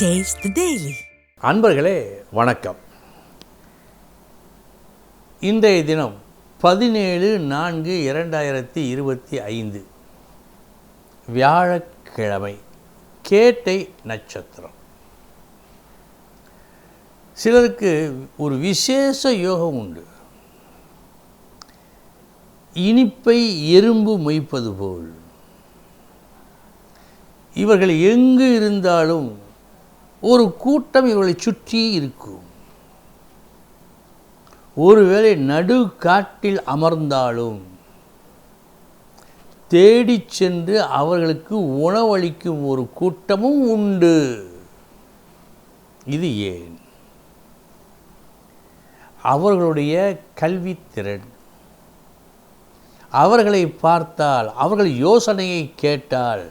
Taste the Daily. அன்பர்களே வணக்கம். இன்றைய தினம் 17/4/2025 வியாழக்கிழமை, கேட்டை நட்சத்திரம். சிலருக்கு ஒரு விசேஷ யோகம் உண்டு. இனிப்பை எறும்பு மொய்ப்பது போல் இவர்கள் எங்கு இருந்தாலும் ஒரு கூட்டம் இவர்களை சுற்றி இருக்கும். ஒருவேளை நடு காட்டில் அமர்ந்தாலும் தேடிச் சென்று அவர்களுக்கு உணவளிக்கும் ஒரு கூட்டமும் உண்டு. இது ஏன்? அவர்களுடைய கல்வித்திறன், அவர்களை பார்த்தால், அவர்கள் யோசனையை கேட்டால்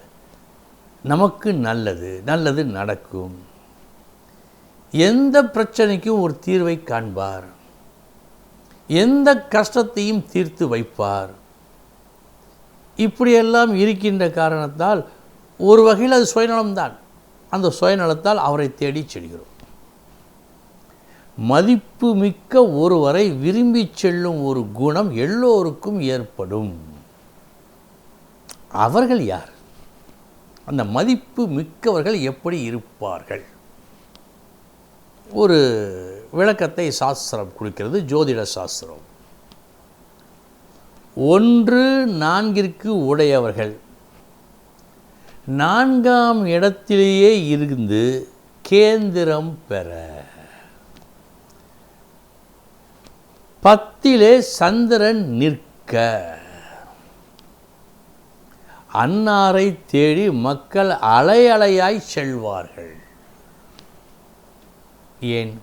நமக்கு நல்லது நடக்கும். எந்த பிரச்சனைக்கும் ஒரு தீர்வை காண்பார், எந்த கஷ்டத்தையும் தீர்த்து வைப்பார். இப்படியெல்லாம் இருக்கின்ற காரணத்தால் ஒரு வகையில் அது சுயநலம்தான். அந்த சுயநலத்தால் அவரை தேடி செல்கிறோம். மதிப்பு மிக்க ஒருவரை விரும்பி செல்லும் ஒரு குணம் எல்லோருக்கும் ஏற்படும். அவர்கள் யார்? அந்த மதிப்பு மிக்கவர்கள் எப்படி இருப்பார்கள்? ஒரு விளக்கத்தை சாஸ்திரம் கொடுக்கிறது, ஜோதிட சாஸ்திரம். 1 4 உடையவர்கள் 4ஆம் இடத்திலேயே இருந்து கேந்திரம் பெற, 10 சந்திரன் நிற்க, அன்னாரை தேடி மக்கள் அலையலையாய் செல்வார்கள். ஏன்?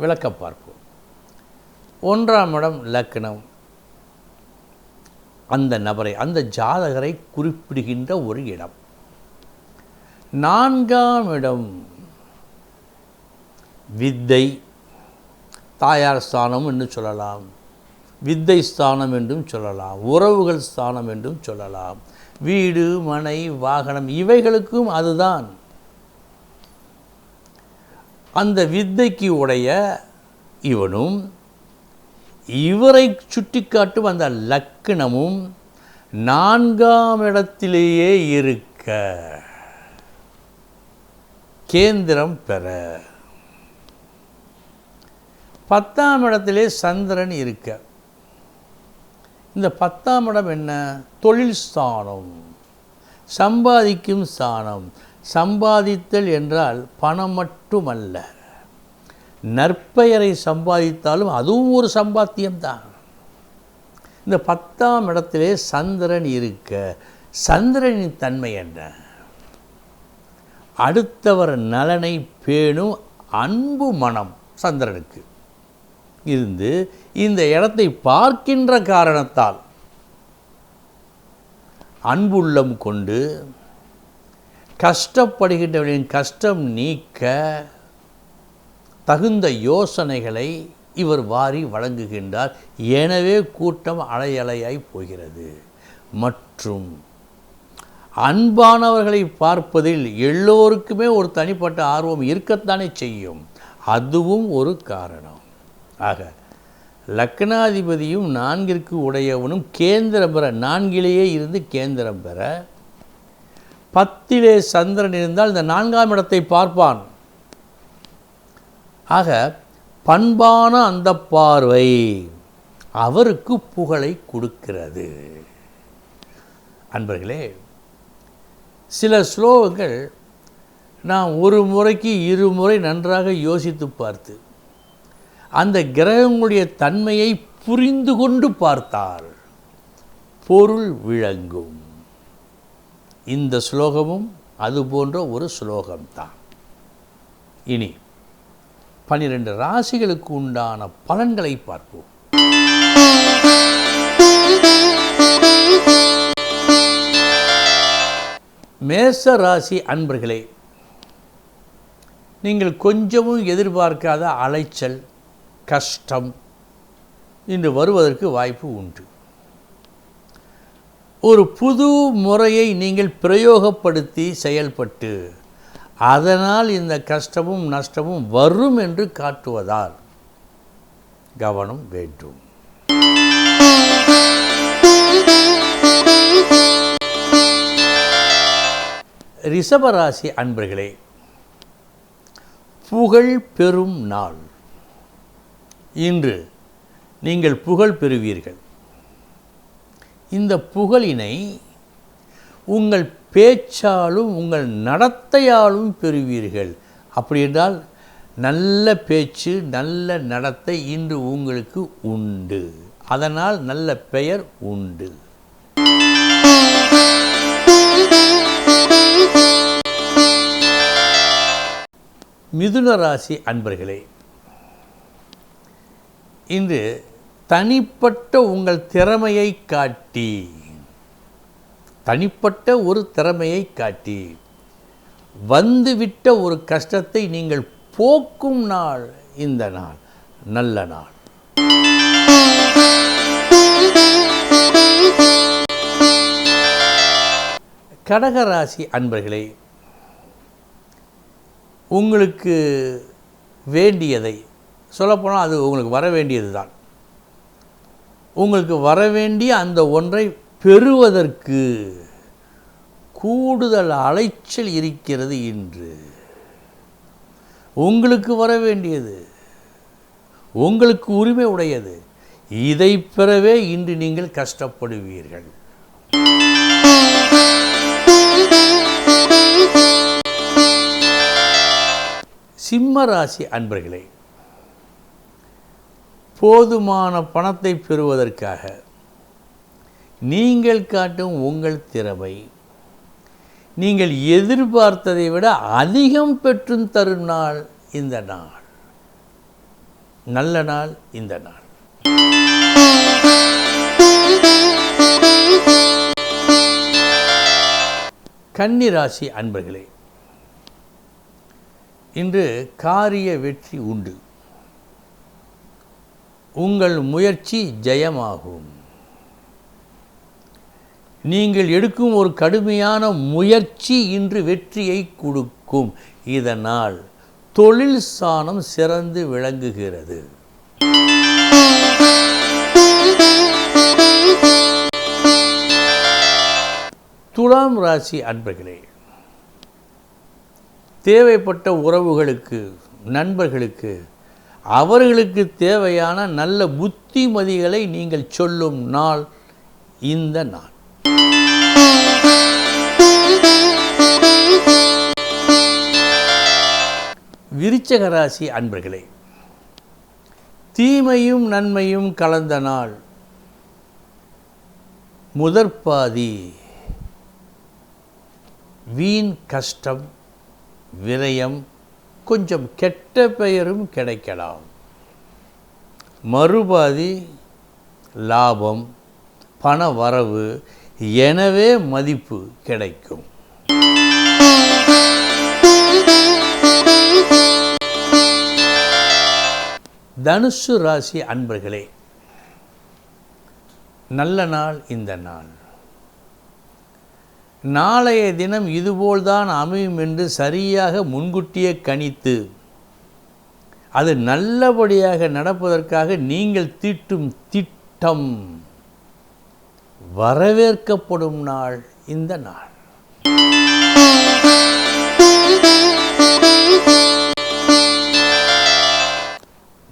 விளக்க பார்ப்போம். 1ஆம் இடம் லக்னம், அந்த நபரை, அந்த ஜாதகரை குறிப்பிடுகின்ற ஒரு இடம். 4ஆம் இடம் வித்தை, தாயார் ஸ்தானம் என்று சொல்லலாம், வித்தை ஸ்தானம் என்றும் சொல்லலாம், உறவுகள் ஸ்தானம் என்றும் சொல்லலாம், வீடு மனை வாகனம் இவைகளுக்கும் அதுதான். அந்த வித்தைக்கு உடைய இவனும் இவரை சுட்டிக்காட்டும் அந்த லக்னமும் 4ஆம் இடத்திலேயே இருக்க, கேந்திரம் பெற, 10ஆம் இடத்திலே சந்திரன் இருக்க. இந்த 10ஆம் இடம் என்ன? தொழில் ஸ்தானம், சம்பாதிக்கும் ஸ்தானம். சம்பாதித்தல் என்றால் பணம் மட்டுமல்ல, நற்பெயரை சம்பாதித்தாலும் அதுவும் ஒரு சம்பாத்தியம்தான். இந்த 10ஆம் இடத்திலே சந்திரன் இருக்க, சந்திரனின் தன்மை என்ன? அடுத்தவர் நலனை பேணும் அன்பு மனம் சந்திரனுக்கு இருந்து இந்த இடத்தை பார்க்கின்ற காரணத்தால் அன்புள்ளம் கொண்டு கஷ்டப்படுகின்றவர்களின் கஷ்டம் நீக்க தகுந்த யோசனைகளை இவர் வாரி வழங்குகின்றார். எனவே கூட்டம் அலையலையாய் போகிறது. மற்றும் அன்பானவர்களை பார்ப்பதில் எல்லோருக்குமே ஒரு தனிப்பட்ட ஆர்வம் இருக்கத்தானே செய்யும். அதுவும் ஒரு காரணம். ஆக லக்னாதிபதியும் 4 உடையவனும் கேந்திரம் பெற, 4லேயே இருந்து கேந்திரம் பெற, 10 சந்திரன் இருந்தால் இந்த 4ஆம் இடத்தை பார்ப்பான். ஆக பண்பான அந்த பார்வை அவருக்கு புகழை கொடுக்கிறது. அன்பர்களே, சில ஸ்லோகங்கள் நாம் ஒரு முறைக்கு 2 முறை நன்றாக யோசித்து பார்த்து அந்த கிரகங்களுடைய தன்மையை புரிந்து கொண்டு பார்த்தால் பொருள் விளங்கும். இந்த ஸ்லோகமும் அது போன்ற ஒரு ஸ்லோகம்தான். இனி 12 ராசிகளுக்கு உண்டான பலன்களை பார்ப்போம். மேச ராசி அன்பர்களே, நீங்கள் கொஞ்சமும் எதிர்பார்க்காத அலைச்சல், கஷ்டம் இன்று வருவதற்கு வாய்ப்பு உண்டு. ஒரு புது முறையை நீங்கள் பிரயோகப்படுத்தி செயல்பட்டு அதனால் இந்த கஷ்டமும் நஷ்டமும் வரும் என்று காட்டுவதால் கவனம் வேண்டும். ரிஷபராசி அன்பர்களே, புகழ் பெறும் நாள். இன்று நீங்கள் புகழ் பெறுவீர்கள். இந்த புகழினை உங்கள் பேச்சாலும் உங்கள் நடத்தையாலும் பெறுவீர்கள். அப்படி என்றால் நல்ல பேச்சு நல்ல நடத்தை இன்று உங்களுக்கு உண்டு. அதனால் நல்ல பெயர் உண்டு. மிதுன ராசி அன்பர்களே, இன்று தனிப்பட்ட உங்கள் திறமையை காட்டி ஒரு திறமையை காட்டி வந்துவிட்ட ஒரு கஷ்டத்தை நீங்கள் போக்கும் நாள் இந்த நாள். நல்ல நாள். கடகராசி அன்பர்களே, உங்களுக்கு வேண்டியதை சொல்லப்போனால் அது உங்களுக்கு வர வேண்டியது தான். உங்களுக்கு வர வேண்டிய அந்த ஒன்றை பெறுவதற்கு கூடுதல் அலைச்சல் இருக்கிறது. இன்று உங்களுக்கு வர வேண்டியது, உங்களுக்கு உரிமை உடையது, இதை பெறவே இன்று நீங்கள் கஷ்டப்படுவீர்கள். சிம்ம ராசி அன்பர்களே, போதுமான பணத்தை பெறுவதற்காக நீங்கள் காட்டும் உங்கள் திறமை நீங்கள் எதிர்பார்த்ததை விட அதிகம் பெற்றும் தரும் நாள் இந்த நாள். நல்ல நாள் இந்த நாள். கன்னி ராசி அன்பர்களே, இன்று காரிய வெற்றி உண்டு. உங்கள் முயற்சி ஜெயமாகும். நீங்கள் எடுக்கும் ஒரு கடுமையான முயற்சி இன்று வெற்றியை கொடுக்கும். இதனால் தொழில் ஸ்தானம் சிறந்து விளங்குகிறது. துலாம் ராசி அன்பர்களே, தேவைப்பட்ட உறவுகளுக்கு நண்பர்களுக்கு அவர்களுக்கு தேவையான நல்ல புத்திமதிகளை நீங்கள் சொல்லும் நாள் இந்த நாள். விருச்சிக ராசி அன்பர்களே, தீமையும் நன்மையும் கலந்த நாள். முதற்பாதி வீண் கஷ்டம் விரயம் கொஞ்சம் கெட்ட பெயரும் கிடைக்கலாம். மறுபாதி லாபம் பண வரவு எனவே மதிப்பு கிடைக்கும். தனுசு ராசி அன்பர்களே, நல்ல நாள் இந்த நாள். நாளைய தினம் இதுபோல்தான் அமையும் என்று சரியாக முன்கூட்டியே கணித்து அது நல்லபடியாக நடப்பதற்காக நீங்கள் தீட்டும் திட்டம் வரவேற்கப்படும் நாள் இந்த நாள்.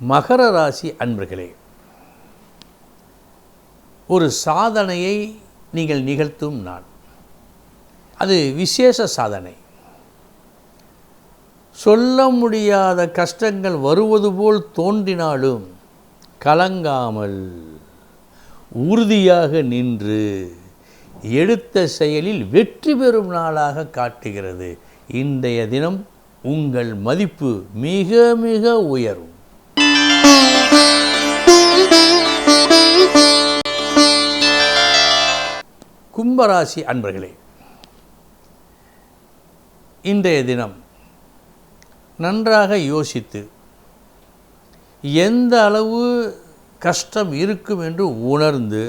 மகர ராசி அன்பர்களே, ஒரு சாதனையை நீங்கள் நிகழ்த்தும் நாள். அது விசேஷ சாதனை. சொல்ல முடியாத கஷ்டங்கள் வருவது போல் தோன்றினாலும் கலங்காமல் உறுதியாக நின்று எடுத்த செயலில் வெற்றி பெறும் நாளாக காட்டுகிறது. இன்றைய தினம் உங்கள் மதிப்பு மிக மிக உயரும். கும்பராசி அன்பர்களே, இன்றைய தினம் நன்றாக யோசித்து எந்த அளவு கஷ்டம் இருக்கும் என்று உணர்ந்து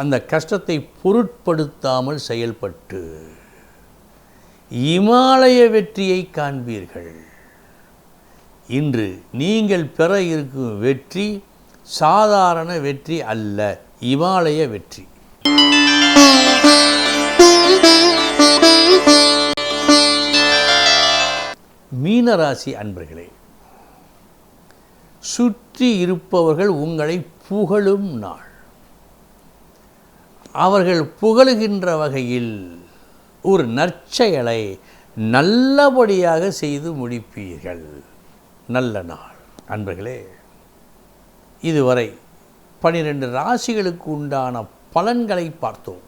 அந்த கஷ்டத்தை பொருட்படுத்தாமல் செயல்பட்டு இமாலய வெற்றியை காண்பீர்கள். இன்று நீங்கள் பெற இருக்கும் வெற்றி சாதாரண வெற்றி அல்ல, இமாலய வெற்றி. மீனராசி அன்பர்களே, சுற்றி இருப்பவர்கள் உங்களை புகழும் நாள். அவர்கள் புகழுகின்ற வகையில் ஒரு நற்செயலை நல்லபடியாக செய்து முடிப்பீர்கள். நல்ல நாள் அன்பர்களே. இதுவரை 12 ராசிகளுக்கு உண்டான பலன்களை பார்த்தோம்.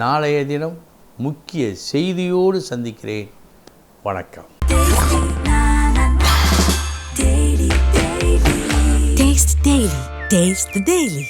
நாளைய தினம் முக்கிய செய்தியோடு சந்திக்கிறேன். வணக்கம். Taste the Daily.